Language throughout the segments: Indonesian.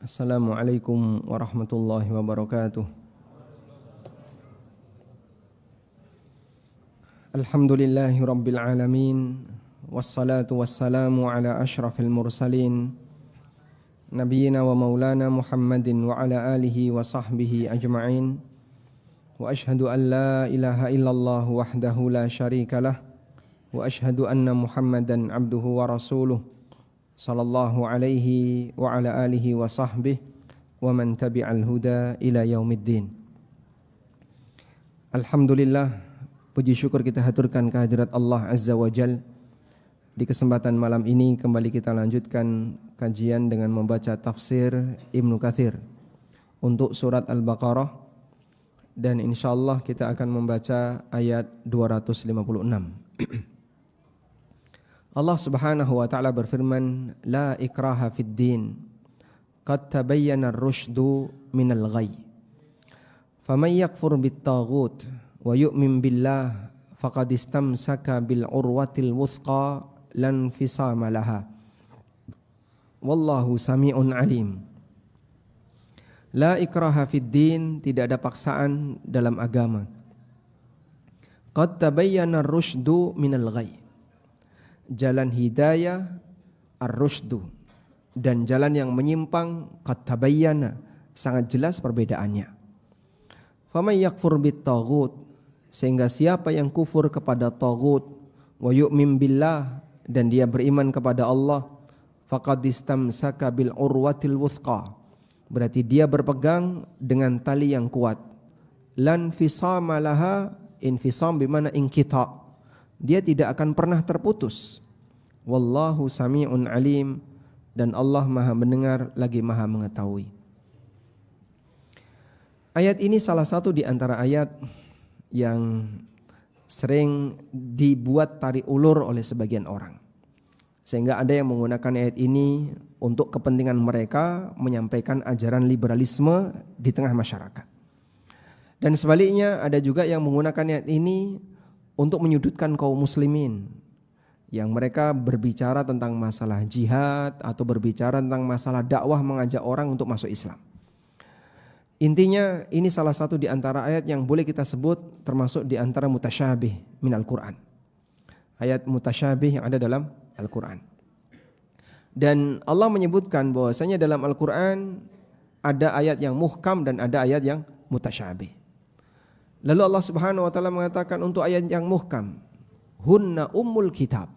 Assalamualaikum warahmatullahi wabarakatuh. Alhamdulillahi rabbil alamin. Wassalatu wassalamu ala ashrafil mursalin Nabiyyina wa maulana Muhammadin wa ala alihi wa sahbihi ajma'in. Wa ashhadu an la ilaha illallah wahdahu la syarikalah. Wa ashhadu anna Muhammadan abduhu wa rasuluh sallallahu alaihi wa ala alihi wa sahbihi wa man tabi'al huda ila yaumiddin. Alhamdulillah, puji syukur kita haturkan kehadirat Allah Azza wa Jal. Di kesempatan malam ini kembali kita lanjutkan kajian dengan membaca tafsir Ibnu Katsir untuk surat Al-Baqarah, dan insyaallah kita akan membaca ayat 256. Allah Subhanahu wa taala berfirman, la ikraha fid din, qad tabayyana ar-rusydu minal ghayy. Faman yakfur bit-taghut wa yu'min billah faqad istamsaka bil urwatil wuthqa lan fisama laha. Wallahu sami'un alim. La ikraha fid din, tidak ada paksaan dalam agama. Qad tabayyana ar-rusydu minal ghayy. Jalan hidayah ar-rusydu dan jalan yang menyimpang qad tabayyana, sangat jelas perbedaannya. Faman yakfur bit-taghut, sehingga siapa yang kufur kepada taghut, wa yu'min billah, dan dia beriman kepada Allah, faqad istamsaka bil urwatil wuthqa, berarti dia berpegang dengan tali yang kuat. Lan fisama laha, infisam bimana inqita', dia tidak akan pernah terputus. Wallahu sami'un alim, dan Allah maha mendengar lagi maha mengetahui. Ayat ini salah satu di antara ayat yang sering dibuat tarik ulur oleh sebagian orang, sehingga ada yang menggunakan ayat ini untuk kepentingan mereka menyampaikan ajaran liberalisme di tengah masyarakat. Dan sebaliknya ada juga yang menggunakan ayat ini untuk menyudutkan kaum muslimin, yang mereka berbicara tentang masalah jihad atau berbicara tentang masalah dakwah mengajak orang untuk masuk Islam. Intinya ini salah satu di antara ayat yang boleh kita sebut termasuk di antara mutasyabih minal Qur'an. Ayat mutasyabih yang ada dalam Al-Qur'an. Dan Allah menyebutkan bahwasanya dalam Al-Qur'an ada ayat yang muhkam dan ada ayat yang mutasyabih. Lalu Allah Subhanahu wa taala mengatakan untuk ayat yang muhkam, hunna ummul kitab.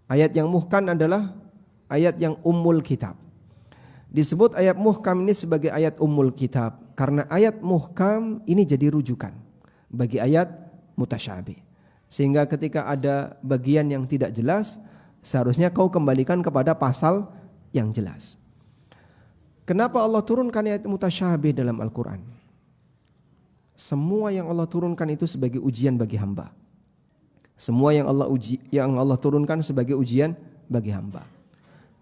Ayat yang muhkam adalah ayat yang ummul kitab. Disebut ayat muhkam ini sebagai ayat ummul kitab karena ayat muhkam ini jadi rujukan bagi ayat mutasyabih. Sehingga ketika ada bagian yang tidak jelas, seharusnya kau kembalikan kepada pasal yang jelas. Kenapa Allah turunkan ayat mutasyabih dalam Al-Quran? Semua yang Allah turunkan itu sebagai ujian bagi hamba. Semua yang Allah turunkan sebagai ujian bagi hamba.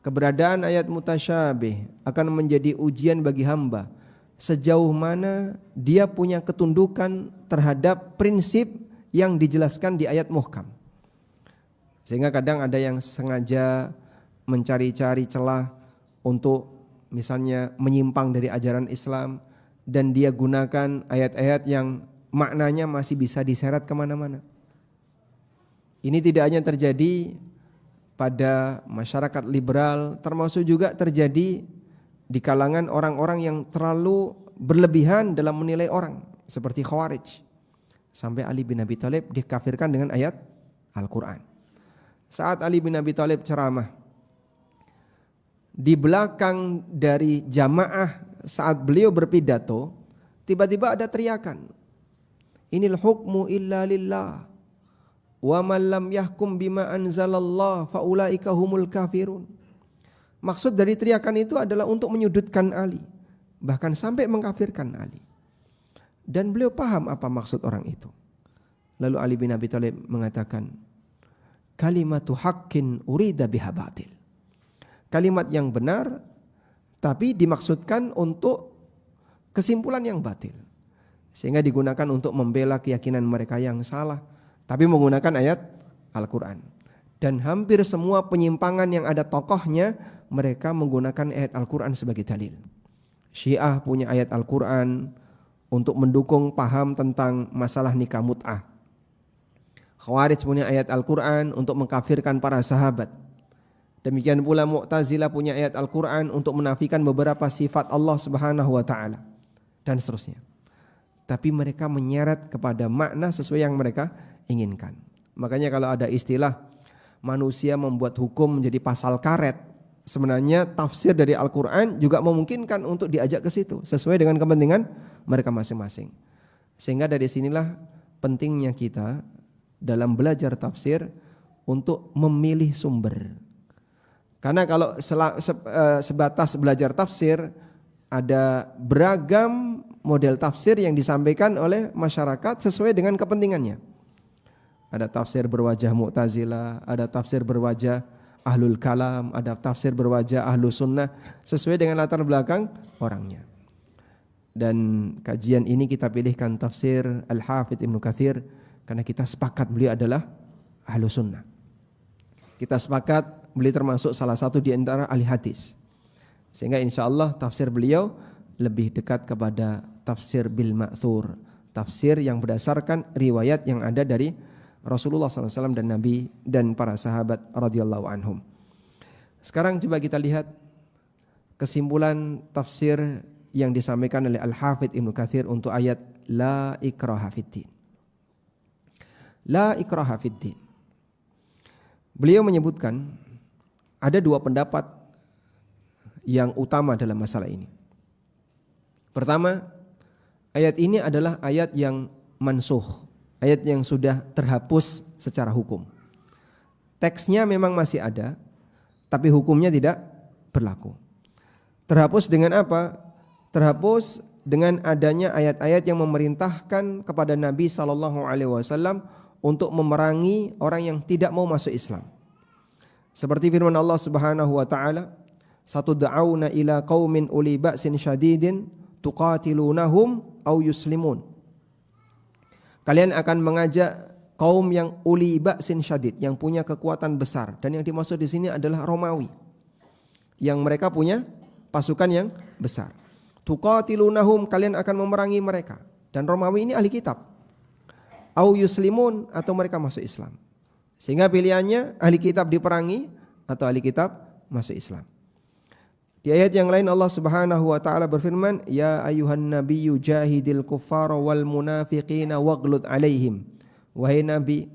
Keberadaan ayat mutasyabih akan menjadi ujian bagi hamba sejauh mana dia punya ketundukan terhadap prinsip yang dijelaskan di ayat muhkam. Sehingga kadang ada yang sengaja mencari-cari celah untuk misalnya menyimpang dari ajaran Islam, dan dia gunakan ayat-ayat yang maknanya masih bisa diseret kemana-mana. Ini tidak hanya terjadi pada masyarakat liberal, termasuk juga terjadi di kalangan orang-orang yang terlalu berlebihan dalam menilai orang, seperti Khawarij. Sampai Ali bin Abi Thalib dikafirkan dengan ayat Al-Quran. Saat Ali bin Abi Thalib ceramah, di belakang dari jamaah saat beliau berpidato, tiba-tiba ada teriakan, inil hukmu illa lillah wa man lam yahkum bima anzalallah faulaika humul kafirun. Maksud dari teriakan itu adalah untuk menyudutkan Ali, bahkan sampai mengkafirkan Ali. Dan beliau paham apa maksud orang itu. Lalu Ali bin Abi Thalib mengatakan, kalimatu haqqin urida biha batil. Kalimat yang benar tapi dimaksudkan untuk kesimpulan yang batil, sehingga digunakan untuk membela keyakinan mereka yang salah, tapi menggunakan ayat Al-Quran. Dan hampir semua penyimpangan yang ada tokohnya, mereka menggunakan ayat Al-Quran sebagai dalil. Syiah punya ayat Al-Quran untuk mendukung paham tentang masalah nikah mut'ah. Khawarij punya ayat Al-Quran untuk mengkafirkan para sahabat. Demikian pula Mu'tazilah punya ayat Al-Quran untuk menafikan beberapa sifat Allah Subhanahu wa taala dan seterusnya. Tapi mereka menyeret kepada makna sesuai yang mereka inginkan. Makanya kalau ada istilah manusia membuat hukum menjadi pasal karet, sebenarnya tafsir dari Al-Quran juga memungkinkan untuk diajak ke situ sesuai dengan kepentingan mereka masing-masing. Sehingga dari sinilah pentingnya kita dalam belajar tafsir untuk memilih sumber. Karena kalau sebatas belajar tafsir, ada beragam model tafsir yang disampaikan oleh masyarakat sesuai dengan kepentingannya. Ada tafsir berwajah Mu'tazilah, ada tafsir berwajah Ahlul Kalam, ada tafsir berwajah Ahlus Sunnah sesuai dengan latar belakang orangnya. Dan kajian ini kita pilihkan tafsir Al-Hafidz Ibnu Katsir karena kita sepakat beliau adalah Ahlus Sunnah. Kita sepakat beliau termasuk salah satu di antara ahli hadis. Sehingga insyaallah tafsir beliau lebih dekat kepada tafsir bil ma'thur, tafsir yang berdasarkan riwayat yang ada dari Rasulullah SAW dan Nabi dan para sahabat radhiyallahu anhum. Sekarang coba kita lihat kesimpulan tafsir yang disampaikan oleh Al-Hafidz Ibnu Katsir untuk ayat La ikraha fiddin. La ikraha fiddin. Beliau menyebutkan ada dua pendapat yang utama dalam masalah ini. Pertama, ayat ini adalah ayat yang mansukh, ayat yang sudah terhapus secara hukum. Teksnya memang masih ada, tapi hukumnya tidak berlaku. Terhapus dengan apa? Terhapus dengan adanya ayat-ayat yang memerintahkan kepada Nabi SAW untuk memerangi orang yang tidak mau masuk Islam. Seperti firman Allah Subhanahu wa taala, "Satud'auna ila qaumin uli ba'sin syadidin tuqatilunahum aw yuslimun." Kalian akan mengajak kaum yang uli ba'sin syadid, yang punya kekuatan besar, dan yang dimaksud di sini adalah Romawi, yang mereka punya pasukan yang besar. Tuqatilunahum, kalian akan memerangi mereka, dan Romawi ini ahli kitab. Au yuslimun, atau mereka masuk Islam. Sehingga pilihannya ahli kitab diperangi atau ahli kitab masuk Islam. Di ayat yang lain Allah Subhanahu wa taala berfirman, "Ya ayyuhan nabiyyu jahidil kuffara wal munafiqina waghlud 'alaihim." Wahai Nabi,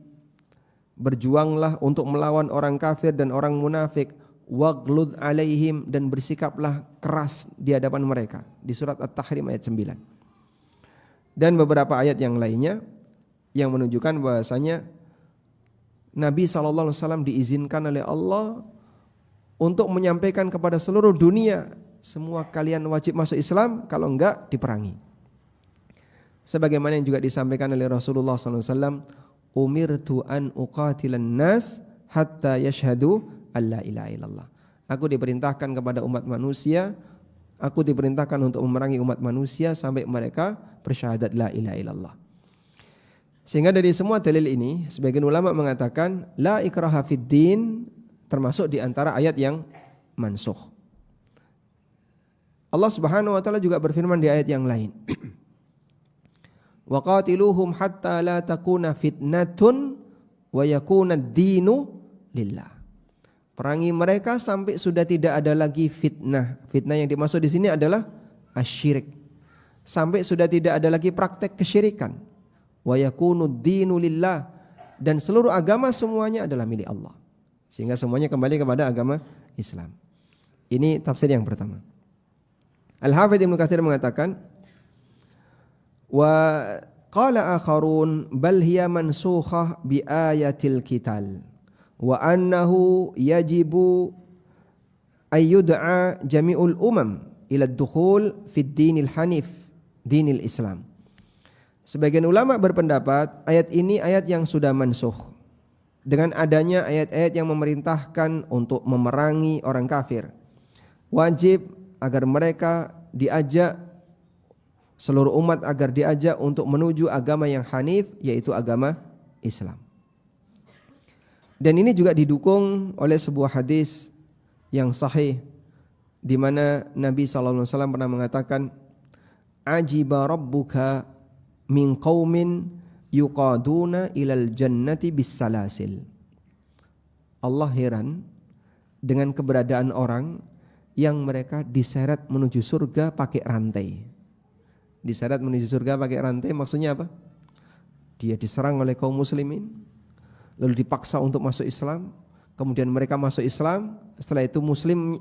berjuanglah untuk melawan orang kafir dan orang munafik, waghlud 'alaihim, dan bersikaplah keras di hadapan mereka. Di surat At-Tahrim ayat 9. Dan beberapa ayat yang lainnya yang menunjukkan bahwasanya Nabi SAW diizinkan oleh Allah untuk menyampaikan kepada seluruh dunia, semua kalian wajib masuk Islam, kalau enggak diperangi. Sebagaimana yang juga disampaikan oleh Rasulullah SAW, umirtu an uqatilan nas hatta yashhadu alla ilaha illallah. Aku diperintahkan kepada umat manusia, aku diperintahkan untuk memerangi umat manusia sampai mereka bersyahadat la ilaha illallah. Sehingga dari semua dalil ini, sebagian ulama mengatakan la ikraha fid din termasuk di antara ayat yang mansukh. Allah Subhanahu wa taala juga berfirman di ayat yang lain. Wa qatiluhum hatta la takuna fitnatun wa yakuna ad-dinu lillah. Perangi mereka sampai sudah tidak ada lagi fitnah. Fitnah yang dimaksud di sini adalah asyirik. Sampai sudah tidak ada lagi praktek kesyirikan. Wa yakunu ad-dinu lillah, dan seluruh agama semuanya adalah milik Allah. Sehingga semuanya kembali kepada agama Islam. Ini tafsir yang pertama. Al-Hafidz Ibnu Katsir mengatakan, wa qala akharun bal hiya mansukhah bi ayatil qital wa annahu yajibu ayyud'a jami'ul umam ila ad-dukhul fid dinil hanif, dinil Islam. Sebagian ulama berpendapat ayat ini ayat yang sudah mansukh dengan adanya ayat-ayat yang memerintahkan untuk memerangi orang kafir. Wajib agar mereka diajak, seluruh umat agar diajak untuk menuju agama yang hanif, yaitu agama Islam. Dan ini juga didukung oleh sebuah hadis yang sahih di mana Nabi SAW pernah mengatakan, ajiba rabbuka min qaumin yuqaduna ilal jannati bis salasil. Allah heran dengan keberadaan orang yang mereka diseret menuju surga pakai rantai. Diseret menuju surga pakai rantai maksudnya apa? Dia diserang oleh kaum muslimin, lalu dipaksa untuk masuk Islam, kemudian mereka masuk Islam, setelah itu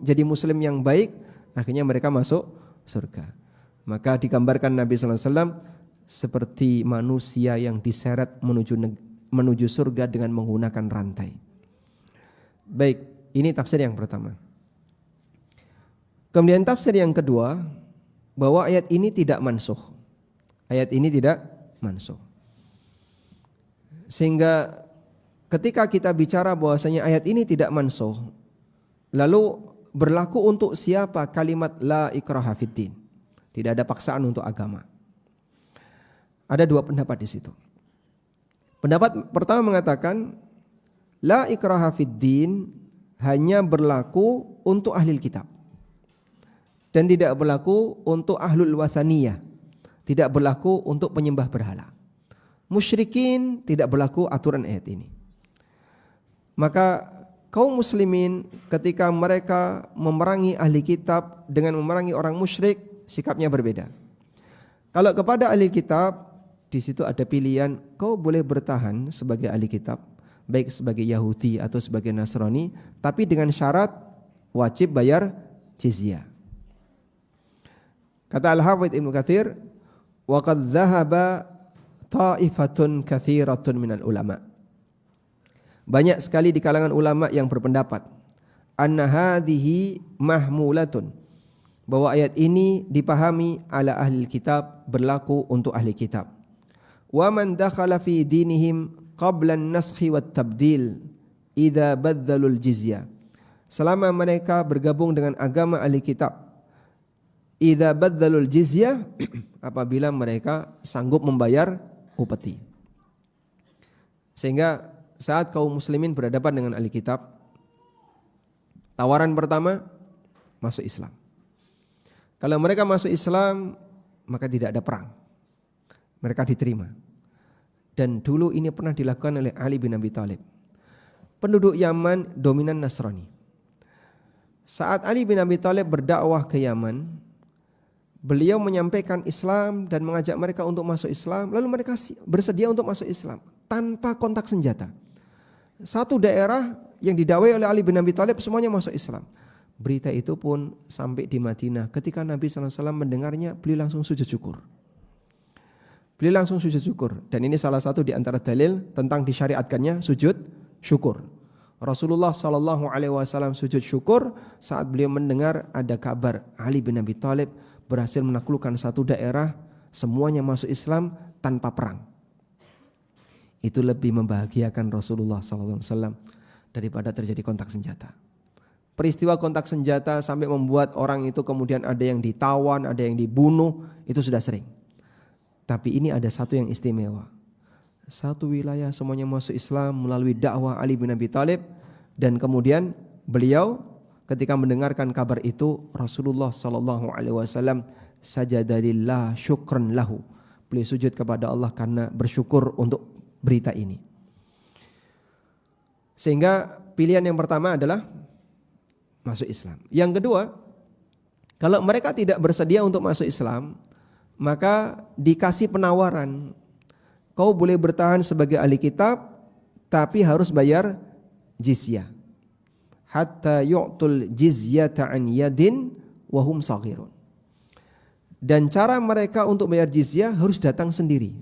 jadi muslim yang baik, akhirnya mereka masuk surga. Maka digambarkan Nabi SAW seperti manusia yang diseret menuju surga dengan menggunakan rantai. Baik, ini tafsir yang pertama. Kemudian tafsir yang kedua, bahwa ayat ini tidak mansukh. Ayat ini tidak mansukh. Sehingga ketika kita bicara bahwasanya ayat ini tidak mansukh, lalu berlaku untuk siapa kalimat la ikraha fiddin? Tidak ada paksaan untuk agama. Ada dua pendapat di situ. Pendapat pertama mengatakan la ikraha fiddin hanya berlaku untuk ahli kitab dan tidak berlaku untuk ahlul wathaniyah, tidak berlaku untuk penyembah berhala. Musyrikin tidak berlaku aturan ayat ini. Maka kaum muslimin ketika mereka memerangi ahli kitab dengan memerangi orang musyrik, sikapnya berbeda. Kalau kepada ahli kitab, di situ ada pilihan, kau boleh bertahan sebagai ahli kitab, baik sebagai Yahudi atau sebagai Nasrani, tapi dengan syarat wajib bayar jizyah. Kata Al-Hafidz Ibnu Katsir, wa qad dhahaba ta'ifatun katsiratun minal ulama. Banyak sekali di kalangan ulama yang berpendapat anna hadhihi mahmulatun, bahwa ayat ini dipahami ala ahli kitab, berlaku untuk ahli kitab. Wa man dakhala fi dinihim qabla an-naskhi wat tabdil idza badzalul jizyah. Selama mereka bergabung dengan agama ahli kitab, idza badzalul jizyah, apabila mereka sanggup membayar upeti. Sehingga saat kaum muslimin berhadapan dengan ahli kitab, tawaran pertama masuk Islam. Kalau mereka masuk Islam, maka tidak ada perang. Mereka diterima. Dan dulu ini pernah dilakukan oleh Ali bin Abi Thalib. Penduduk Yaman dominan Nasrani. Saat Ali bin Abi Thalib berdakwah ke Yaman, beliau menyampaikan Islam dan mengajak mereka untuk masuk Islam. Lalu mereka bersedia untuk masuk Islam tanpa kontak senjata. Satu daerah yang didakwai oleh Ali bin Abi Thalib semuanya masuk Islam. Berita itu pun sampai di Madinah. Ketika Nabi SAW mendengarnya, beliau langsung sujud syukur. Beliau langsung sujud syukur. Dan ini salah satu di antara dalil tentang disyariatkannya sujud syukur. Rasulullah SAW sujud syukur saat beliau mendengar ada kabar Ali bin Abi Thalib berhasil menaklukkan satu daerah, semuanya masuk Islam tanpa perang. Itu lebih membahagiakan Rasulullah SAW daripada terjadi kontak senjata. Peristiwa kontak senjata sampai membuat orang itu kemudian ada yang ditawan, ada yang dibunuh, itu sudah sering. Tapi ini ada satu yang istimewa. Satu wilayah semuanya masuk Islam melalui dakwah Ali bin Abi Thalib, dan kemudian beliau ketika mendengarkan kabar itu, Rasulullah SAW sajada lillah syukran lahu. Beliau sujud kepada Allah karena bersyukur untuk berita ini. Sehingga pilihan yang pertama adalah masuk Islam. Yang kedua, kalau mereka tidak bersedia untuk masuk Islam, maka dikasih penawaran, kau boleh bertahan sebagai ahli kitab, tapi harus bayar jizyah. Hatta yu'tul jizyata an yadin wa hum saghirun. Dan cara mereka untuk bayar jizyah harus datang sendiri.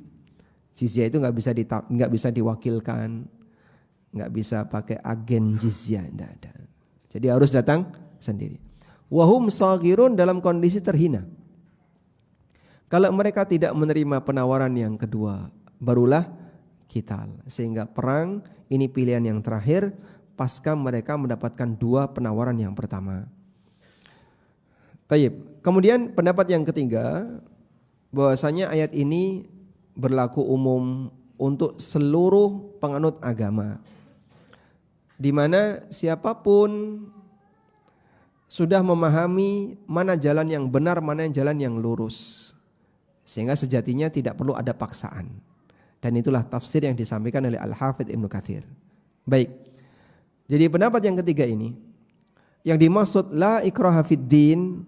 Jizyah itu nggak bisa diwakilkan, nggak bisa pakai agen jizyah, tidak ada. Jadi harus datang sendiri. Wahum saghirun, dalam kondisi terhina. Kalau mereka tidak menerima penawaran yang kedua, barulah qital. Sehingga perang ini pilihan yang terakhir pasca mereka mendapatkan dua penawaran yang pertama. Taib. Kemudian pendapat yang ketiga, bahwasanya ayat ini berlaku umum untuk seluruh penganut agama, di mana siapapun sudah memahami mana jalan yang benar, mana jalan yang lurus. Sehingga sejatinya tidak perlu ada paksaan. Dan itulah tafsir yang disampaikan oleh Al-Hafidz Ibnu Katsir. Baik. Jadi pendapat yang ketiga ini, yang dimaksud la ikraha fid din,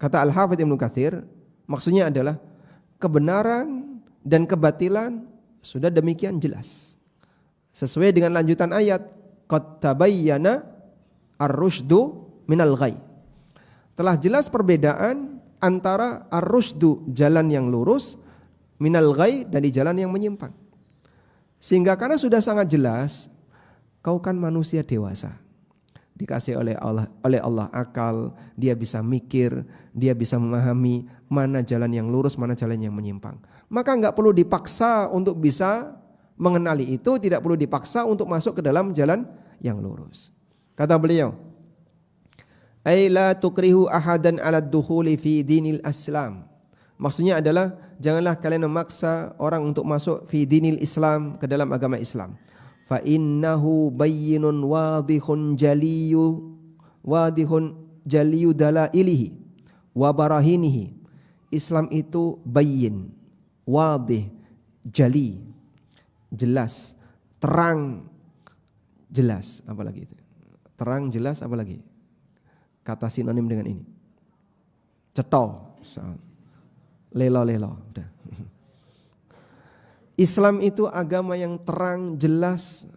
kata Al-Hafidz Ibnu Katsir, maksudnya adalah kebenaran dan kebatilan sudah demikian jelas. Sesuai dengan lanjutan ayat, qad tabayyana ar-rusydu minal ghai. Telah jelas perbedaan antara ar-rusydu jalan yang lurus, minal ghai dari jalan yang menyimpang. Sehingga karena sudah sangat jelas, kau kan manusia dewasa. Dikasih oleh Allah akal, dia bisa mikir, dia bisa memahami mana jalan yang lurus, mana jalan yang menyimpang. Maka enggak perlu dipaksa untuk bisa mengenali itu, tidak perlu dipaksa untuk masuk ke dalam jalan yang lurus. Kata beliau, ay la tukrihu ahadan ala dukhuli fi dinil Islam. Maksudnya adalah janganlah kalian memaksa orang untuk masuk fi dinil Islam, ke dalam agama Islam. Fa innahu bayyinun wadihun jaliyu dalailihi wa barahinihi. Islam itu bayyin, wadih, jali, jelas, terang, jelas, apalagi itu. Terang, jelas, apalagi? Kata sinonim dengan ini. Cetol, lelo-lelo, udah. Islam itu agama yang terang, jelas,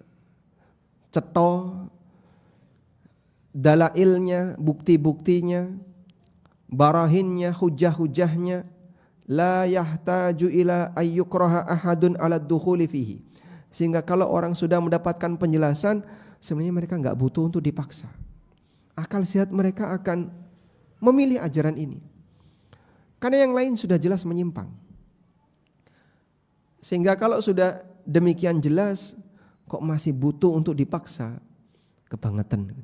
cetol, dalailnya, bukti-buktinya, barahinnya, hujah-hujahnya, la yahtaju ila ayyukraha ahadun ala dukhuli fihi. Sehingga kalau orang sudah mendapatkan penjelasan, sebenarnya mereka enggak butuh untuk dipaksa. Akal sehat mereka akan memilih ajaran ini. Karena yang lain sudah jelas menyimpang. Sehingga kalau sudah demikian jelas, kok masih butuh untuk dipaksa, kebangetan.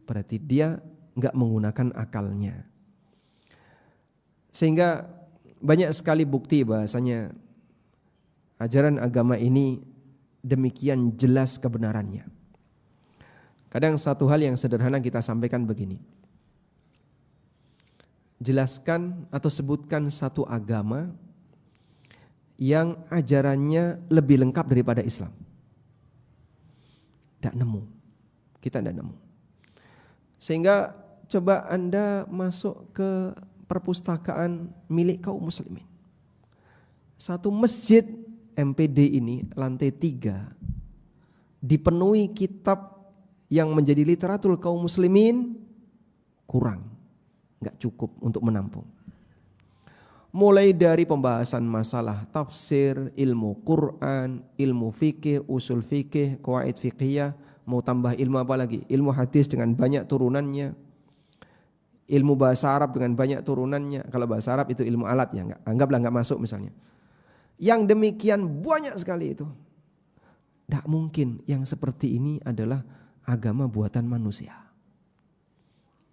Berarti dia enggak menggunakan akalnya. Sehingga banyak sekali bukti bahasanya ajaran agama ini demikian jelas kebenarannya. Kadang satu hal yang sederhana kita sampaikan begini. Jelaskan atau sebutkan satu agama yang ajarannya lebih lengkap daripada Islam. Tidak nemu. Kita tidak nemu. Sehingga coba Anda masuk ke perpustakaan milik kaum muslimin. Satu masjid MPD ini lantai 3 dipenuhi kitab yang menjadi literatur kaum muslimin kurang, enggak cukup untuk menampung. Mulai dari pembahasan masalah tafsir, ilmu Quran, ilmu fikih, usul fikih, qawaid fiqhiyah, mau tambah ilmu apa lagi? Ilmu hadis dengan banyak turunannya. Ilmu bahasa Arab dengan banyak turunannya. Kalau bahasa Arab itu ilmu alat ya, anggaplah enggak masuk misalnya. Yang demikian banyak sekali itu. Tidak mungkin yang seperti ini adalah agama buatan manusia.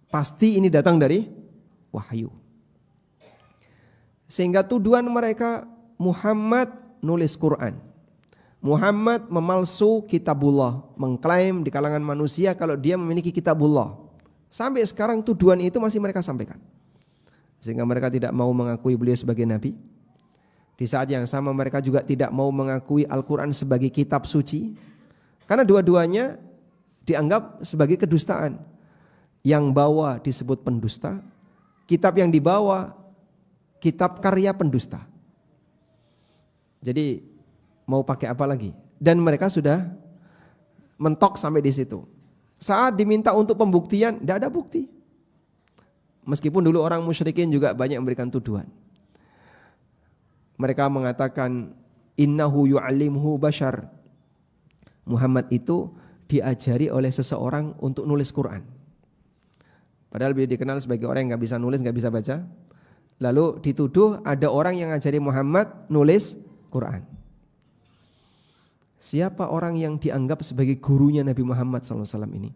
Pasti ini datang dari wahyu. Sehingga tuduhan mereka Muhammad nulis Quran. Muhammad memalsu kitabullah, mengklaim di kalangan manusia kalau dia memiliki kitabullah. Sampai sekarang tuduhan itu masih mereka sampaikan. Sehingga mereka tidak mau mengakui beliau sebagai nabi. Di saat yang sama mereka juga tidak mau mengakui Al-Quran sebagai kitab suci. Karena dua-duanya dianggap sebagai kedustaan. Yang bawa disebut pendusta, kitab yang dibawa kitab karya pendusta. Jadi mau pakai apa lagi? Dan mereka sudah mentok sampai di situ. Saat diminta untuk pembuktian, tidak ada bukti. Meskipun dulu orang musyrikin juga banyak memberikan tuduhan. Mereka mengatakan innahu yu'allimhu bashar. Muhammad itu diajari oleh seseorang untuk nulis Quran. Padahal beliau dikenal sebagai orang yang enggak bisa nulis, enggak bisa baca. Lalu dituduh ada orang yang ngajari Muhammad nulis Quran. Siapa orang yang dianggap sebagai gurunya Nabi Muhammad SAW ini?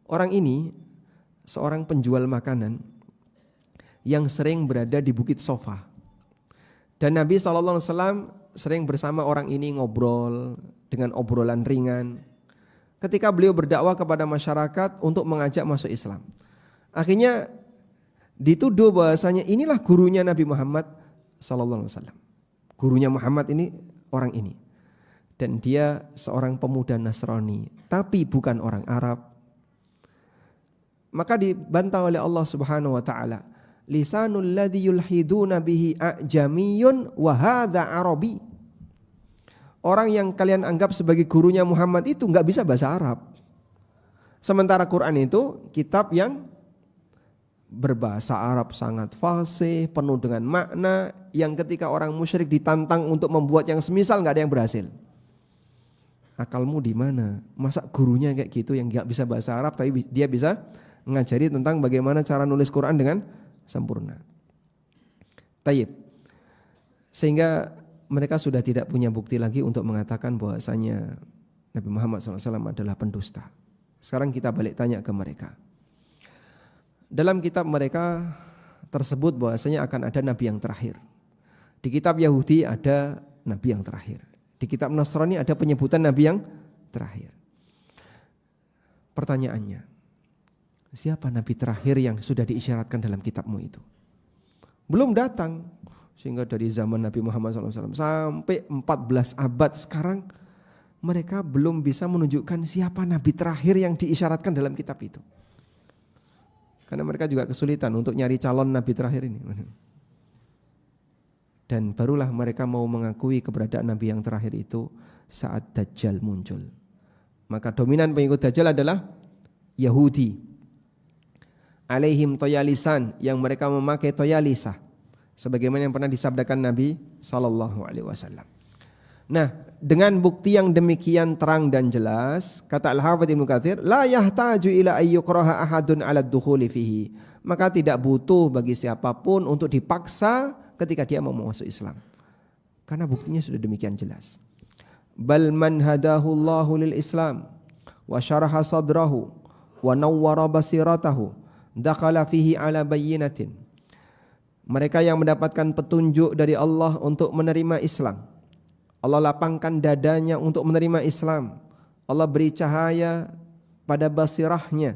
Orang ini seorang penjual makanan yang sering berada di Bukit Sofa. Dan Nabi SAW sering bersama orang ini ngobrol dengan obrolan ringan. Ketika beliau berdakwah kepada masyarakat untuk mengajak masuk Islam. Akhirnya dituduh bahwasanya inilah gurunya Nabi Muhammad sallallahu alaihi wasallam. Gurunya Muhammad ini orang ini. Dan dia seorang pemuda Nasrani, tapi bukan orang Arab. Maka dibantah oleh Allah Subhanahu wa taala, lisanul ladzi yulhiduna bihi ajamiyun wa hadza arabi. Orang yang kalian anggap sebagai gurunya Muhammad itu enggak bisa bahasa Arab. Sementara Quran itu kitab yang berbahasa Arab sangat fasih, penuh dengan makna, yang ketika orang musyrik ditantang untuk membuat yang semisal enggak ada yang berhasil. Akalmu di mana? Masa gurunya kayak gitu yang enggak bisa bahasa Arab tapi dia bisa ngajari tentang bagaimana cara nulis Quran dengan sempurna. Tayyib. Sehingga mereka sudah tidak punya bukti lagi untuk mengatakan bahwasanya Nabi Muhammad SAW adalah pendusta. Sekarang kita balik tanya ke mereka. Dalam kitab mereka tersebut bahwasanya akan ada Nabi yang terakhir. Di kitab Yahudi ada Nabi yang terakhir. Di kitab Nasrani ada penyebutan Nabi yang terakhir. Pertanyaannya, siapa Nabi terakhir yang sudah diisyaratkan dalam kitabmu itu? Belum datang. Sehingga dari zaman Nabi Muhammad SAW sampai 14 abad sekarang mereka belum bisa menunjukkan siapa Nabi terakhir yang diisyaratkan dalam kitab itu. Karena mereka juga kesulitan untuk nyari calon Nabi terakhir ini. Dan barulah mereka mau mengakui keberadaan Nabi yang terakhir itu saat Dajjal muncul. Maka dominan pengikut Dajjal adalah Yahudi. Alaihim toyalisan, yang mereka memakai toyalisah. Sebagaimana yang pernah disabdakan Nabi sallallahu alaihi wasallam. Nah, dengan bukti yang demikian terang dan jelas, kata Al-Hafidz Ibnu Katsir, la yahtaju ila ayyukraha ahadun 'ala ad-dukhuli fihi. Maka tidak butuh bagi siapapun untuk dipaksa ketika dia mau masuk Islam. Karena buktinya sudah demikian jelas. Bal man hadahu Allahu lil Islam wa syaraha sadrahu wa nawwara basiratahu dakhala fihi 'ala bayyinatin. Mereka yang mendapatkan petunjuk dari Allah untuk menerima Islam, Allah lapangkan dadanya untuk menerima Islam, Allah beri cahaya pada basirahnya,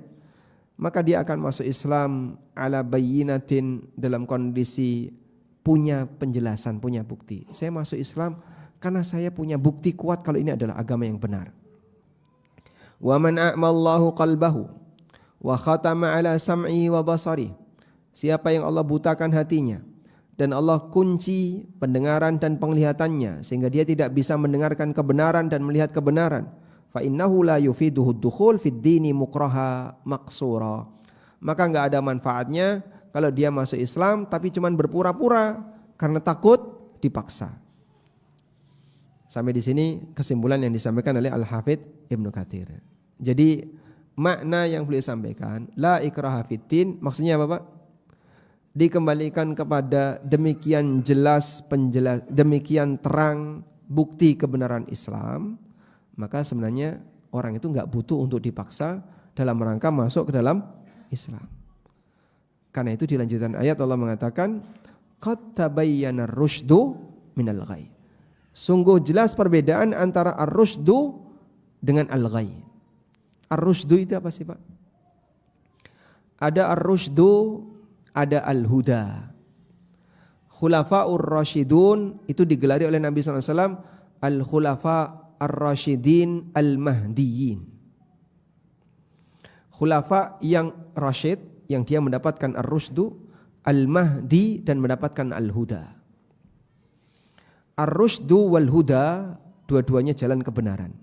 maka dia akan masuk Islam ala bayyinatin, dalam kondisi punya penjelasan, punya bukti. Saya masuk Islam karena saya punya bukti kuat kalau ini adalah agama yang benar. Wa man a'mallahu qalbahu wa khatama ala sam'i wa basari. Siapa yang Allah butakan hatinya dan Allah kunci pendengaran dan penglihatannya sehingga dia tidak bisa mendengarkan kebenaran dan melihat kebenaran, fa innahu la yufiduhu ad-dukhul fid dini mukraha maqsura. Maka enggak ada manfaatnya kalau dia masuk Islam tapi cuma berpura-pura karena takut dipaksa. Sampai di sini kesimpulan yang disampaikan oleh Al-Hafidz Ibnu Katsir. Jadi makna yang beliau sampaikan la ikraha fiddin, maksudnya apa Pak? Dikembalikan kepada demikian jelas demikian terang bukti kebenaran Islam, maka sebenarnya orang itu enggak butuh untuk dipaksa dalam rangka masuk ke dalam Islam. Karena itu di lanjutan ayat Allah mengatakan qad tabayyana ar-rusydu minal ghayy. Sungguh jelas perbedaan antara ar-rusydu dengan al-ghayy. Ar-rusydu itu apa sih Pak? Ada ar-rusydu, ada al-huda. Khulafaur Rasyidun itu digelari oleh Nabi SAW al-khulafa ar-rasyidin al-mahdiyyin. Khulafa yang rasyid, yang dia mendapatkan ar-rusydu, al-mahdi dan mendapatkan al-huda. Ar-rusydu wal-huda dua-duanya jalan kebenaran.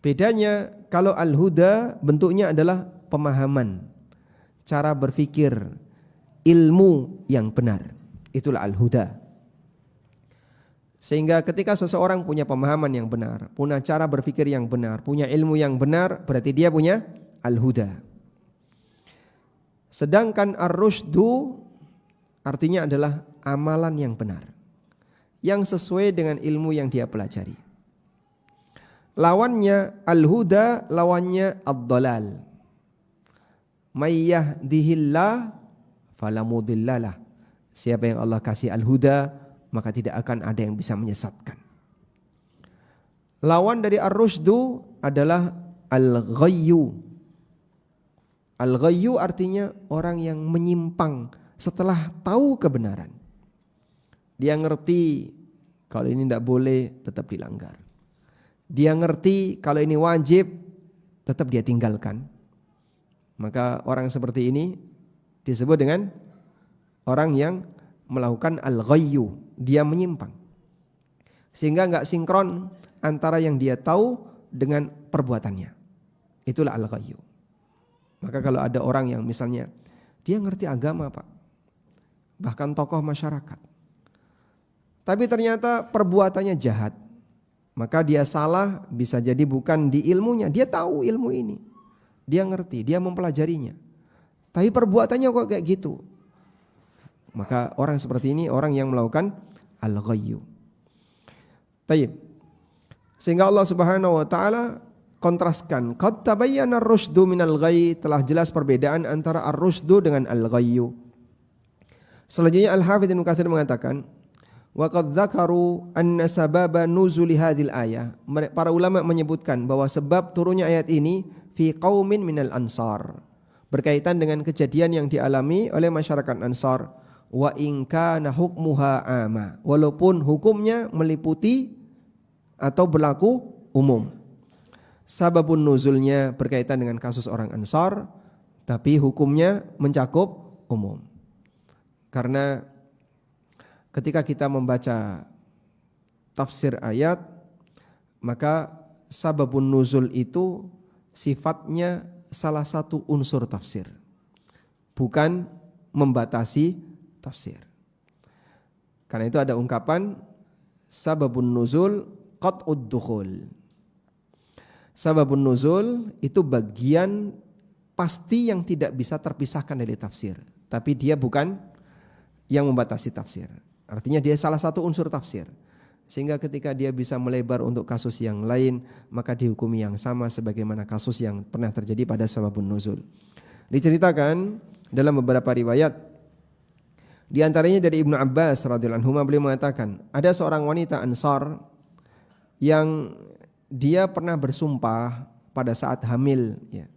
Bedanya kalau al-huda bentuknya adalah pemahaman, cara berpikir, ilmu yang benar. Itulah al-huda. Sehingga ketika seseorang punya pemahaman yang benar, punya cara berpikir yang benar, punya ilmu yang benar, berarti dia punya al-huda. Sedangkan ar-rusydu artinya adalah amalan yang benar, yang sesuai dengan ilmu yang dia pelajari. Lawannya al-huda, lawannya ad-dhalal. May yahdihillah fala mudhillalah. Siapa yang Allah kasih al-huda, maka tidak akan ada yang bisa menyesatkan. Lawan dari ar-rusydu adalah al-ghayyu. Al-ghayyu artinya orang yang menyimpang setelah tahu kebenaran. Dia ngerti kalau ini tidak boleh, tetap dilanggar. Dia ngerti kalau ini wajib, tetap dia tinggalkan. Maka orang seperti ini disebut dengan orang yang melakukan al-ghayyu. Dia menyimpang. Sehingga enggak sinkron antara yang dia tahu dengan perbuatannya. Itulah al-ghayyu. Maka kalau ada orang yang misalnya dia ngerti agama Pak, bahkan tokoh masyarakat, tapi ternyata perbuatannya jahat, maka dia salah bisa jadi bukan di ilmunya. Dia tahu ilmu ini, dia ngerti, dia mempelajarinya, tapi perbuatannya kok kayak gitu. Maka orang seperti ini orang yang melakukan al-ghayyu. Tayyib. Sehingga Allah Subhanahu wa taala kontraskan, qad tabayyana ar-rusydu minal ghayy, telah jelas perbedaan antara ar-rusydu dengan al-ghayyu. Selanjutnya Al-Hafidz Ibnu Katsir mengatakan, wa qad dzakaru anna sababa nuzuli hadhil ayah. Para ulama menyebutkan bahwa sebab turunnya ayat ini fi qaumin minal ansar, berkaitan dengan kejadian yang dialami oleh masyarakat Ansar. Wa in kana hukmuha ama, walaupun hukumnya meliputi atau berlaku umum. Sababun nuzulnya berkaitan dengan kasus orang Ansar, tapi hukumnya mencakup umum. Karena ketika kita membaca tafsir ayat, maka sababun nuzul itu sifatnya salah satu unsur tafsir, bukan membatasi tafsir. Karena itu ada ungkapan sababun nuzul qat'ud dukhul. Sababun nuzul itu bagian pasti yang tidak bisa terpisahkan dari tafsir, tapi dia bukan yang membatasi tafsir. Artinya dia salah satu unsur tafsir. Sehingga ketika dia bisa melebar untuk kasus yang lain, maka dihukumi yang sama sebagaimana kasus yang pernah terjadi pada sababun nuzul. Diceritakan dalam beberapa riwayat, di antaranya dari Ibnu Abbas radhiyallahu anhu, beliau mengatakan, ada seorang wanita Ansar yang dia pernah bersumpah pada saat hamil, ya.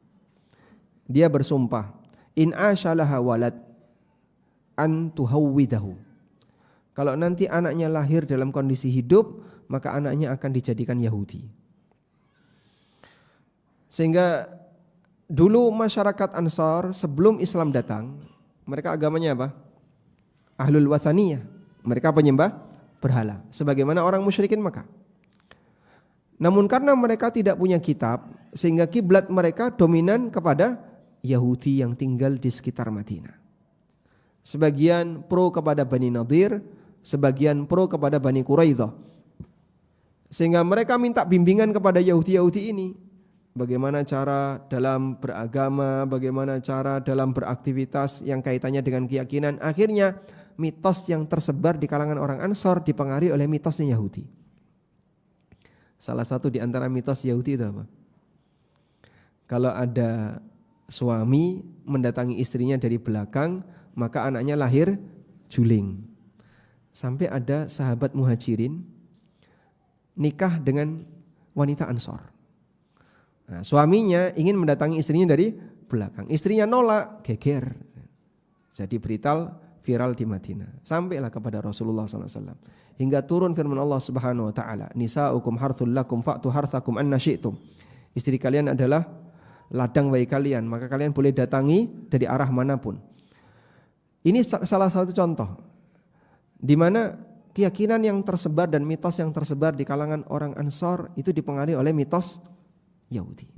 Dia bersumpah, in asyalaha walad an tuhawwidahu. Kalau nanti anaknya lahir dalam kondisi hidup, maka anaknya akan dijadikan Yahudi. Sehingga dulu masyarakat Ansar sebelum Islam datang, mereka agamanya apa? Ahlul wathaniyah. Mereka penyembah berhala, sebagaimana orang musyrikin Makkah. Namun karena mereka tidak punya kitab, sehingga kiblat mereka dominan kepada Yahudi yang tinggal di sekitar Madinah. Sebagian pro kepada Bani Nadir, sebagian pro kepada Bani Quraidah. Sehingga mereka minta bimbingan kepada Yahudi-Yahudi ini. Bagaimana cara dalam beragama, bagaimana cara dalam beraktivitas yang kaitannya dengan keyakinan. Akhirnya mitos yang tersebar di kalangan orang Ansar dipengaruhi oleh mitosnya Yahudi. Salah satu di antara mitos Yahudi itu apa? Kalau ada suami mendatangi istrinya dari belakang, maka anaknya lahir juling. Sampai ada sahabat muhajirin nikah dengan wanita Ansar. Nah, suaminya ingin mendatangi istrinya dari belakang. Istrinya nolak, geger. Jadi viral di Madinah. Sampailah kepada Rasulullah SAW. Hingga turun firman Allah Subhanahu wa taala, nisaukum harthul lakum fa'tu harthakum anna syi'tum. Istri kalian adalah ladang bagi kalian, maka kalian boleh datangi dari arah manapun. Ini salah satu contoh di mana keyakinan yang tersebar dan mitos yang tersebar di kalangan orang Ansar itu dipengaruhi oleh mitos Yahudi.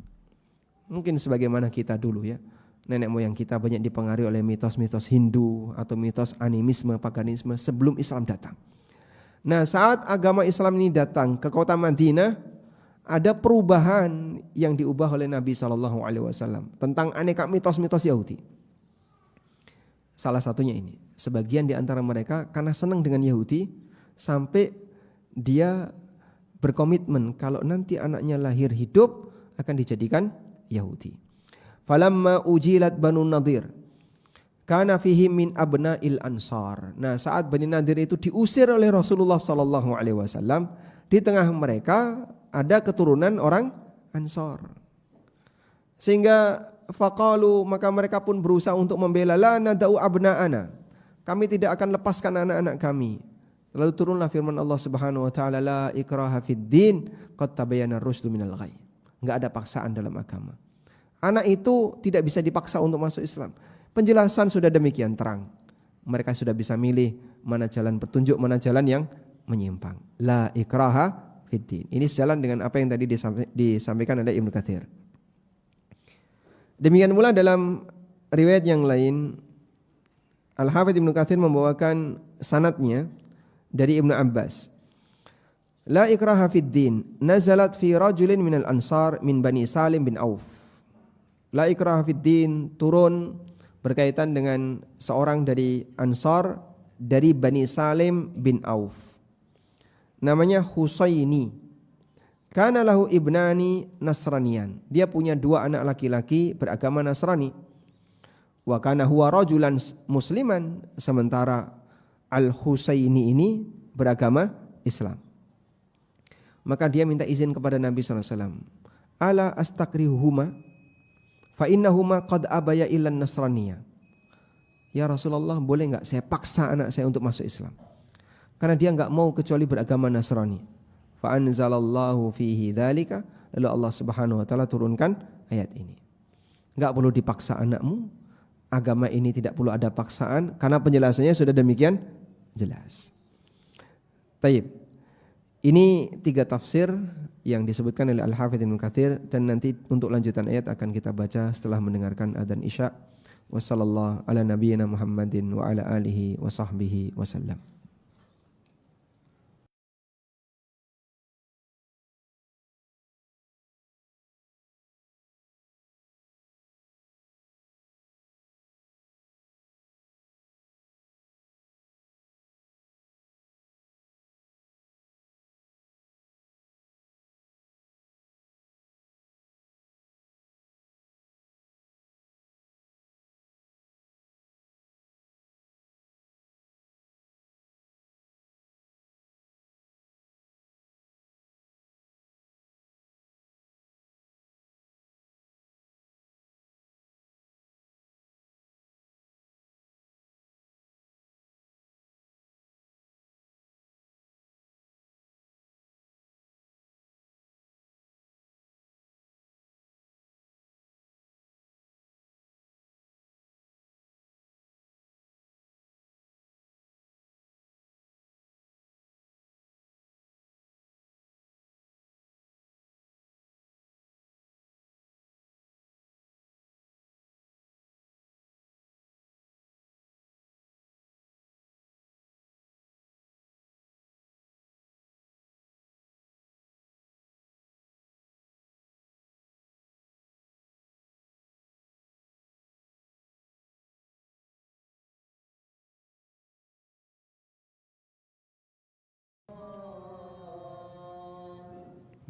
Mungkin sebagaimana kita dulu ya, nenek moyang kita banyak dipengaruhi oleh mitos-mitos Hindu atau mitos animisme, paganisme sebelum Islam datang. Nah, saat agama Islam ini datang ke kota Madinah, ada perubahan yang diubah oleh Nabi SAW tentang aneka mitos-mitos Yahudi. Salah satunya ini, sebagian di antara mereka karena senang dengan Yahudi sampai dia berkomitmen kalau nanti anaknya lahir hidup akan dijadikan Yahudi. Falamma ujilat Banu Nadir kana fihi min abna'il ansar. Nah, saat Bani Nadir itu diusir oleh Rasulullah SAW, di tengah mereka ada keturunan orang Ansar. Sehingga faqalu, maka mereka pun berusaha untuk membela, la nadau abna'ana, kami tidak akan lepaskan anak-anak kami. Lalu turunlah firman Allah Subhanahu wa taala, la ikraha fid din qad tabayyana ar-rusydu minal ghayy. Enggak ada paksaan dalam agama. Anak itu tidak bisa dipaksa untuk masuk Islam. Penjelasan sudah demikian terang. Mereka sudah bisa milih mana jalan petunjuk, mana jalan yang menyimpang. La ikraha fid din. Ini sejalan dengan apa yang tadi disampaikan oleh Ibnu Katsir. Demikian pula dalam riwayat yang lain, Al-Hafidz Ibnu Katsir membawakan sanadnya dari Ibnu Abbas. La ikraha fid din nazalat fi rajulin minal ansar min Bani Salim bin Auf. La ikraha fid din turun berkaitan dengan seorang dari Ansar dari Bani Salim bin Auf. Namanya Husaini. Kana lahu ibnani nasraniyan. Dia punya 2 anak laki-laki beragama Nasrani. Wa kana huwa rajulan musliman, sementara Al-Husaini ini beragama Islam. Maka dia minta izin kepada Nabi SAW. Ala astakrihuhuma fa innahuma qad abaya ilan nasraniyah. Ya Rasulullah, boleh enggak saya paksa anak saya untuk masuk Islam? Karena dia enggak mau kecuali beragama Nasrani. Fa anzalallahu fihi dzalika, lalu Allah Subhanahu wa taala turunkan ayat ini. Enggak perlu dipaksa anakmu. Agama ini tidak perlu ada paksaan karena penjelasannya sudah demikian jelas. Taib. Ini 3 tafsir yang disebutkan oleh Al-Hafidz Ibnu Katsir, dan nanti untuk lanjutan ayat akan kita baca setelah mendengarkan adzan Isya. Wassallallahu ala nabiyyina Muhammadin wa ala alihi wa sahbihi wasallam.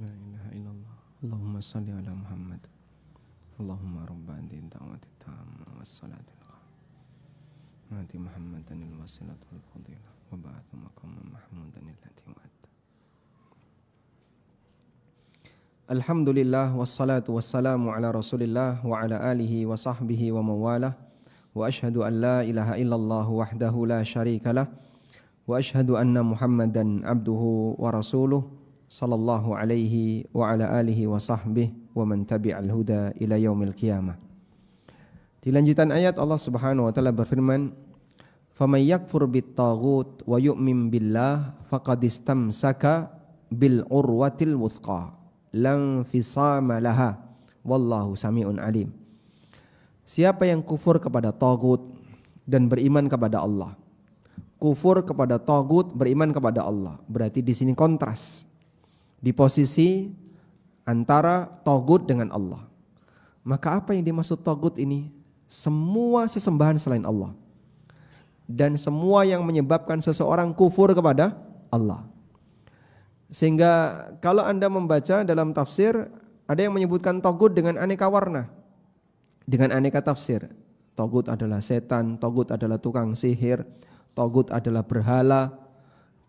La ilaha illallah. Allahumma salli ala Muhammad. Allahumma rabba din da'wati tamma wassalatil qa'im. Ati Muhammadan al-wasilat wal fadilah wa ba'athu maqaman mahmudan allati wa'adta. Alhamdulillah wassalatu wassalamu ala Rasulillah wa ala alihi wa sahbihi wa mawalah. Wa ashhadu an la ilaha illallah wahdahu la syarikalah. Wa ashhadu anna Muhammadan abduhu wa rasuluh sallallahu alaihi wa ala alihi wa sahbihi wa man tabi'al huda ila yaumil qiyamah. Di lanjutan ayat Allah Subhanahu wa taala berfirman, "Faman yakfur bit-taghut wa yu'min billah faqad istamsaka bil urwatil wuthqa lan fisama laha wallahu samiun alim." Siapa yang kufur kepada taghut dan beriman kepada Allah. Kufur kepada taghut, beriman kepada Allah. Berarti di sini kontras. Di posisi antara taghut dengan Allah. Maka apa yang dimaksud taghut ini? Semua sesembahan selain Allah. Dan semua yang menyebabkan seseorang kufur kepada Allah. Sehingga kalau Anda membaca dalam tafsir, ada yang menyebutkan taghut dengan aneka warna. Dengan aneka tafsir. Taghut adalah setan, taghut adalah tukang sihir, taghut adalah berhala,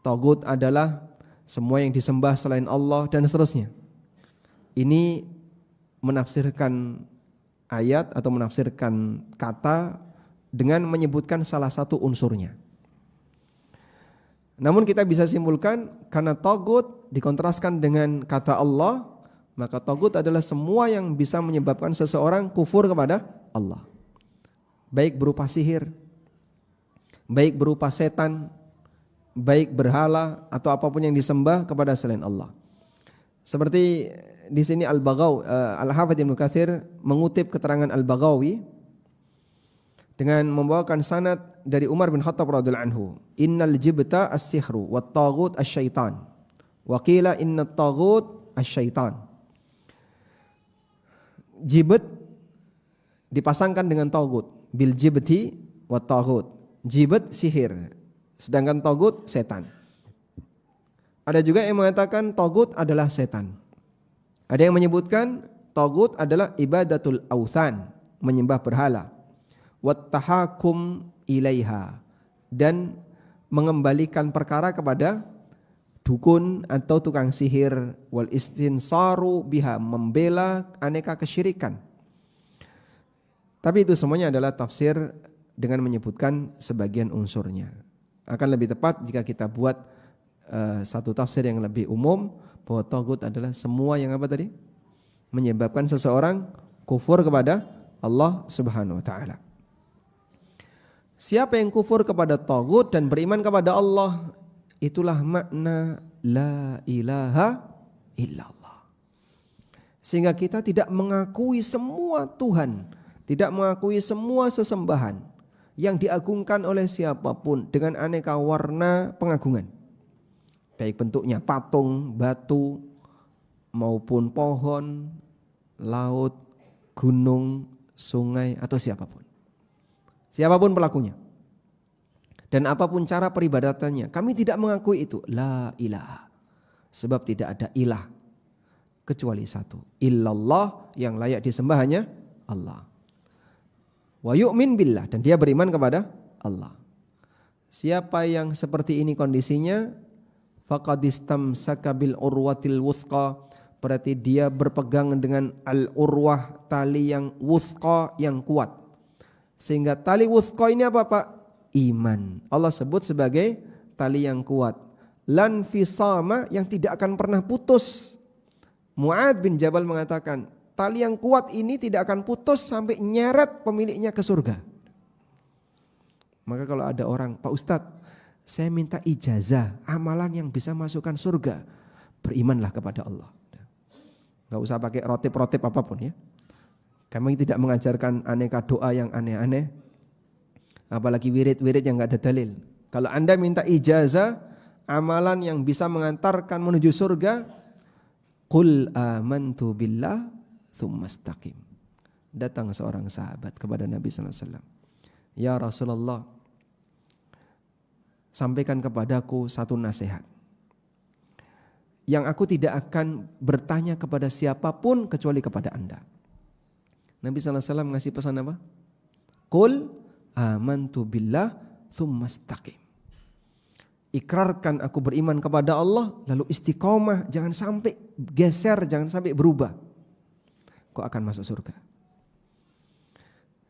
taghut adalah semua yang disembah selain Allah dan seterusnya. Ini menafsirkan ayat atau menafsirkan kata dengan menyebutkan salah satu unsurnya. Namun kita bisa simpulkan karena tagut dikontraskan dengan kata Allah, maka tagut adalah semua yang bisa menyebabkan seseorang kufur kepada Allah. Baik berupa sihir, baik berupa setan, baik berhala atau apapun yang disembah kepada selain Allah. Seperti di sini Al-Hafidz Ibnu Katsir mengutip keterangan Al-Baghawi dengan membawakan sanad dari Umar bin Khattab radhiyallahu anhu, innal jibta as-sihru wat taghut asy-syaitan wa qila innat taghut asy-syaitan. Jibt dipasangkan dengan taghut, bil jibti wat taghut. Jibt sihir, sedangkan taghut setan. Ada juga yang mengatakan taghut adalah setan. Ada yang menyebutkan taghut adalah ibadatul authan, menyembah berhala. Wattahakum ilaiha, dan mengembalikan perkara kepada dukun atau tukang sihir. Wal istinsaru biha, membela aneka kesyirikan. Tapi itu semuanya adalah tafsir dengan menyebutkan sebagian unsurnya. Akan lebih tepat jika kita buat satu tafsir yang lebih umum, bahwa taghut adalah semua yang apa tadi? Menyebabkan seseorang kufur kepada Allah Subhanahu wa taala. Siapa yang kufur kepada taghut dan beriman kepada Allah, itulah makna la ilaha illallah. Sehingga kita tidak mengakui semua Tuhan, tidak mengakui semua sesembahan yang diagungkan oleh siapapun dengan aneka warna pengagungan. Baik bentuknya patung, batu, maupun pohon, laut, gunung, sungai, atau siapapun. Siapapun pelakunya. Dan apapun cara peribadatannya, kami tidak mengakui itu. La ilaha. Sebab tidak ada ilah kecuali satu. Illallah, yang layak disembah hanya Allah. Wa yu'min billah, dan dia beriman kepada Allah. Siapa yang seperti ini kondisinya, faqad istamsaka bil urwatil wuthqa, berarti dia berpegang dengan al-urwah, tali yang wuthqa, yang kuat. Sehingga tali wuthqa ini apa Pak? Iman. Allah sebut sebagai tali yang kuat. Lan fisama, yang tidak akan pernah putus. Mu'adz bin Jabal mengatakan, tali yang kuat ini tidak akan putus sampai nyeret pemiliknya ke surga. Maka kalau ada orang, Pak Ustadz, saya minta ijazah amalan yang bisa masukkan surga, berimanlah kepada Allah. Gak usah pakai rotip-rotip apapun ya. Kami tidak mengajarkan aneka doa yang aneh-aneh, apalagi wirid-wirid yang gak ada dalil. Kalau Anda minta ijazah amalan yang bisa mengantarkan menuju surga, qul amantu billah tsumma istaqim. Datang seorang sahabat kepada Nabi sallallahu alaihi wasallam. Ya Rasulullah, sampaikan kepadaku satu nasihat. Yang aku tidak akan bertanya kepada siapapun kecuali kepada Anda. Nabi sallallahu alaihi wasallam ngasih pesan apa? Qul amantu billah tsumma istaqim. Ikrarkan aku beriman kepada Allah, lalu istiqomah, jangan sampai geser, jangan sampai berubah. Kau akan masuk surga.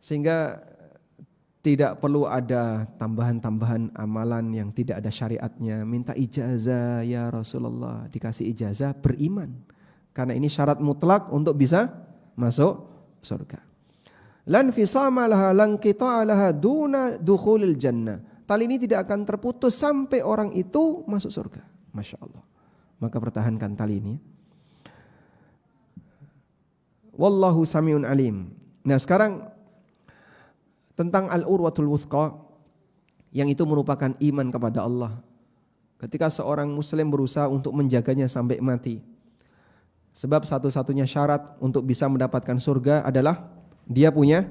Sehingga tidak perlu ada tambahan-tambahan amalan yang tidak ada syariatnya. Minta ijazah ya Rasulullah, dikasih ijazah beriman. Karena ini syarat mutlak untuk bisa masuk surga. Lan fisama laha lan qita'a laha duna dukhulil jannah. Tali ini tidak akan terputus sampai orang itu masuk surga. Masya Allah. Maka pertahankan tali ini. Wallahu sami'un alim. Nah sekarang tentang al-urwatul wuthqa, yang itu merupakan iman kepada Allah. Ketika seorang muslim berusaha untuk menjaganya sampai mati. Sebab satu-satunya syarat untuk bisa mendapatkan surga adalah dia punya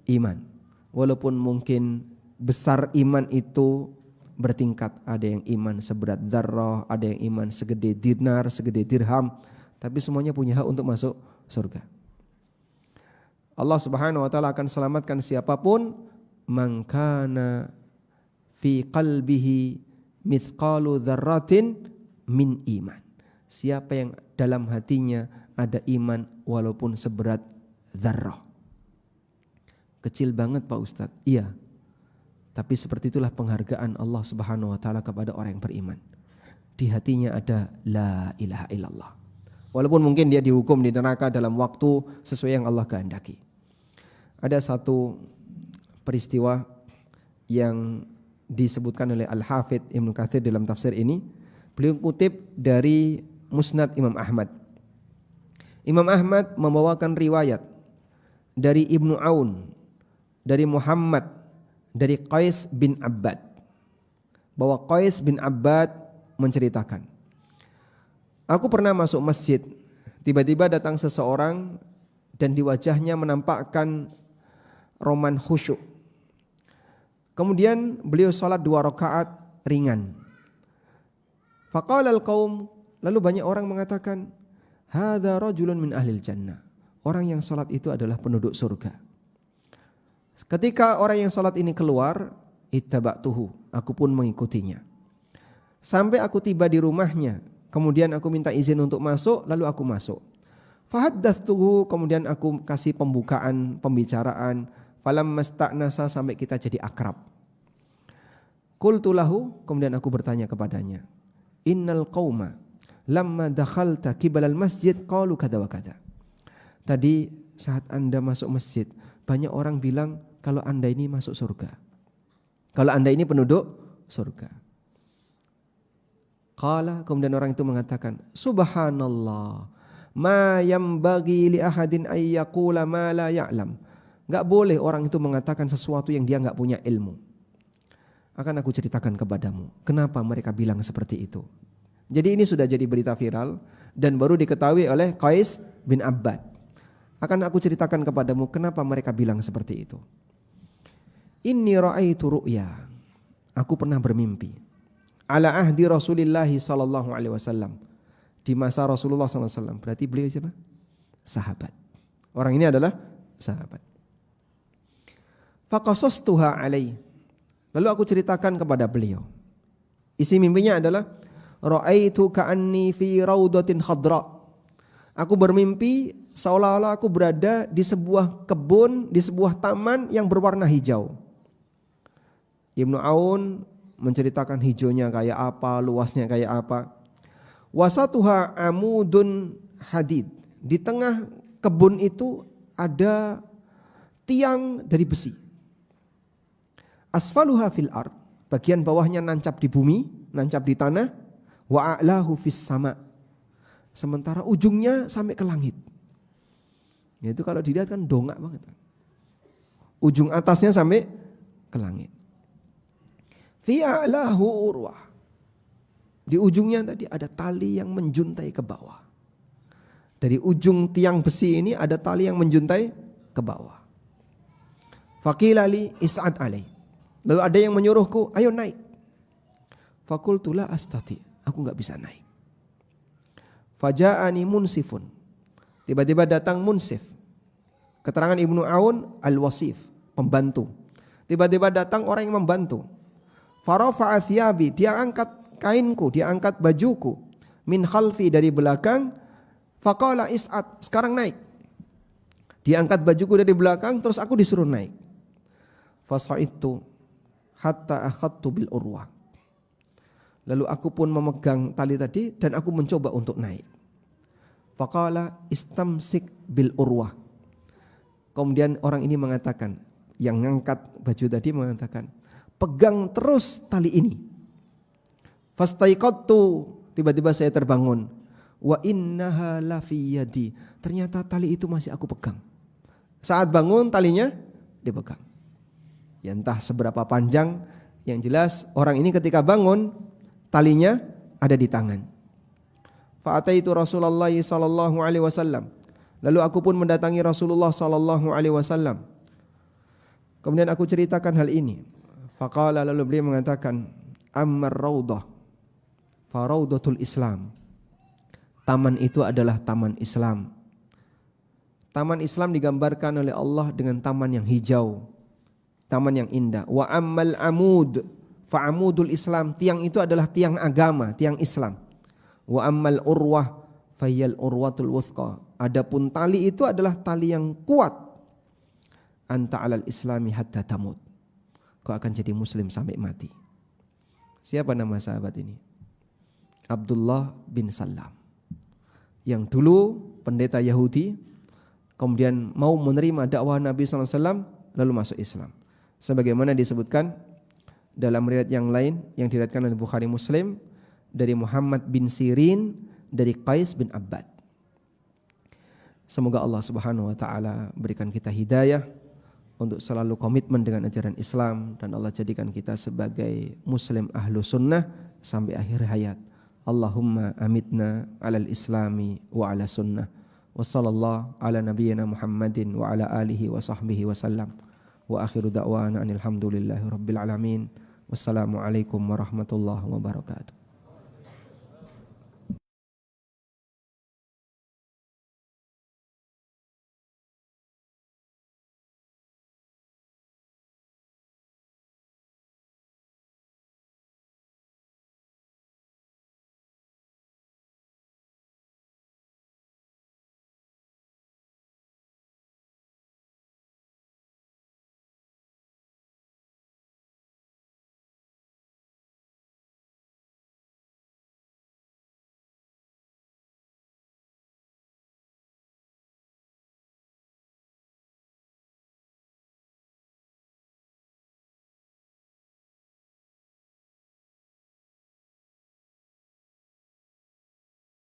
iman. Walaupun mungkin besar iman itu bertingkat. Ada yang iman seberat dzarrah, ada yang iman segede dinar, segede dirham. Tapi semuanya punya hak untuk masuk surga. Allah Subhanahu wa taala akan selamatkan siapapun man kana fi qalbihi mithqalu dzarratin min iman. Siapa yang dalam hatinya ada iman walaupun seberat dzarrah. Kecil banget Pak Ustadz. Iya. Tapi seperti itulah penghargaan Allah Subhanahu wa taala kepada orang yang beriman. Di hatinya ada la ilaha illallah. Walaupun mungkin dia dihukum di neraka dalam waktu sesuai yang Allah kehendaki. Ada satu peristiwa yang disebutkan oleh Al-Hafidz Ibnu Katsir dalam tafsir ini. Beliau kutip dari Musnad Imam Ahmad. Imam Ahmad membawakan riwayat dari Ibnu Aun, dari Muhammad, dari Qais bin Abbad, bahwa Qais bin Abbad menceritakan, aku pernah masuk masjid, tiba-tiba datang seseorang dan di wajahnya menampakkan roman khusyuk. Kemudian beliau salat 2 rakaat ringan. Faqala al-qaum, lalu banyak orang mengatakan, hadza rajulun min ahlil jannah. Orang yang salat itu adalah penduduk surga. Ketika orang yang salat ini keluar, ittaba'tuhu, aku pun mengikutinya. Sampai aku tiba di rumahnya, kemudian aku minta izin untuk masuk, lalu aku masuk. Fahaddatstuhu, kemudian aku kasih pembukaan, pembicaraan, falamma sta'nasa, sampai kita jadi akrab. Qultu lahu, kemudian aku bertanya kepadanya, innal qauma lamma dakhalta qibalal masjid qalu kada wa kada. Tadi saat Anda masuk masjid, banyak orang bilang kalau Anda ini masuk surga. Kalau Anda ini penduduk surga. Qala, kemudian orang itu mengatakan, subhanallah, ma yambagi li ahadin ay yaqula ma la ya'lam. Enggak boleh orang itu mengatakan sesuatu yang dia enggak punya ilmu. Akan aku ceritakan kepadamu kenapa mereka bilang seperti itu. Jadi ini sudah jadi berita viral dan baru diketahui oleh Qais bin Abbad. Akan aku ceritakan kepadamu kenapa mereka bilang seperti itu. Inni ra'aitu ru'ya. Aku pernah bermimpi. Ala ahdi Rasulillah sallallahu alaihi wasallam. Di masa Rasulullah sallallahu alaihi wasallam. Berarti beliau siapa? Sahabat. Orang ini adalah sahabat. Faqasastuha alaihi. Lalu aku ceritakan kepada beliau. Isi mimpinya adalah ra'aitu ka'anni fi raudatin khadra. Aku bermimpi seolah-olah aku berada di sebuah kebun, di sebuah taman yang berwarna hijau. Ibnu Aun menceritakan hijaunya kayak apa, luasnya kayak apa. Wasatuha amudun hadid. Di tengah kebun itu ada tiang dari besi. Asfaluha fil ard. Bagian bawahnya nancap di bumi, nancap di tanah. Wa a'lahu fis sama. Sementara ujungnya sampai ke langit. Itu kalau dilihat kan dongak banget. Ujung atasnya sampai ke langit. Fi a'lahu urwah. Di ujungnya tadi ada tali yang menjuntai ke bawah. Dari ujung tiang besi ini ada tali yang menjuntai ke bawah. Faqila li is'ad alai. Lalu ada yang menyuruhku, ayo naik. Faqultu la astati. Aku enggak bisa naik. Faja'ani munsifun. Tiba-tiba datang munsif. Keterangan Ibnu Aun al-wasif, pembantu. Tiba-tiba datang orang yang membantu. Farafa'a thiyabi, dia angkat kainku, dia angkat bajuku. Min khalfi, dari belakang. Faqala is'ad, sekarang naik. Dia angkat bajuku dari belakang, terus aku disuruh naik. Fasa'idtu hatta akhadtu bil urwah. Lalu aku pun memegang tali tadi dan aku mencoba untuk naik. Faqala istamsik bil urwah. Kemudian orang ini mengatakan, yang ngangkat baju tadi mengatakan, pegang terus tali ini. Fastaiqadtu, tiba-tiba saya terbangun. Wa innaha la fi yadi. Ternyata tali itu masih aku pegang. Saat bangun talinya dipegang. Ya entah seberapa panjang, yang jelas orang ini ketika bangun talinya ada di tangan. Fa'ataitu Rasulullah sallallahu alaihi wasallam. Lalu aku pun mendatangi Rasulullah sallallahu alaihi wasallam. Kemudian aku ceritakan hal ini. Faqala, lalu beliau mengatakan, ammar raudah fa raudatul Islam. Taman itu adalah taman Islam. Taman Islam digambarkan oleh Allah dengan taman yang hijau, taman yang indah. Wa ammal amud fa amudul Islam. Tiang itu adalah tiang agama, tiang Islam. Wa ammal urwah fayyal urwatul wuthqa. Adapun tali itu adalah tali yang kuat. anta 'alal islami hatta tamut. Kau akan jadi muslim sampai mati. Siapa nama sahabat ini? Abdullah bin Salam. Yang dulu pendeta Yahudi, kemudian mau menerima dakwah Nabi SAW, lalu masuk Islam. Sebagaimana disebutkan dalam riwayat yang lain yang diriwayatkan oleh Bukhari Muslim dari Muhammad bin Sirin dari Qais bin Abbad. Semoga Allah Subhanahu wa taala berikan kita hidayah untuk selalu komitmen dengan ajaran Islam, dan Allah jadikan kita sebagai muslim ahlu sunnah sampai akhir hayat. Allahumma amitna alal islami wa ala sunnah. Wa sallallahu ala nabiyyina Muhammadin wa ala alihi wa sahbihi wa sallam. Wa akhiru da'wana anil hamdulillahi rabbil alamin. Wassalamu alaikum warahmatullahi wabarakatuh.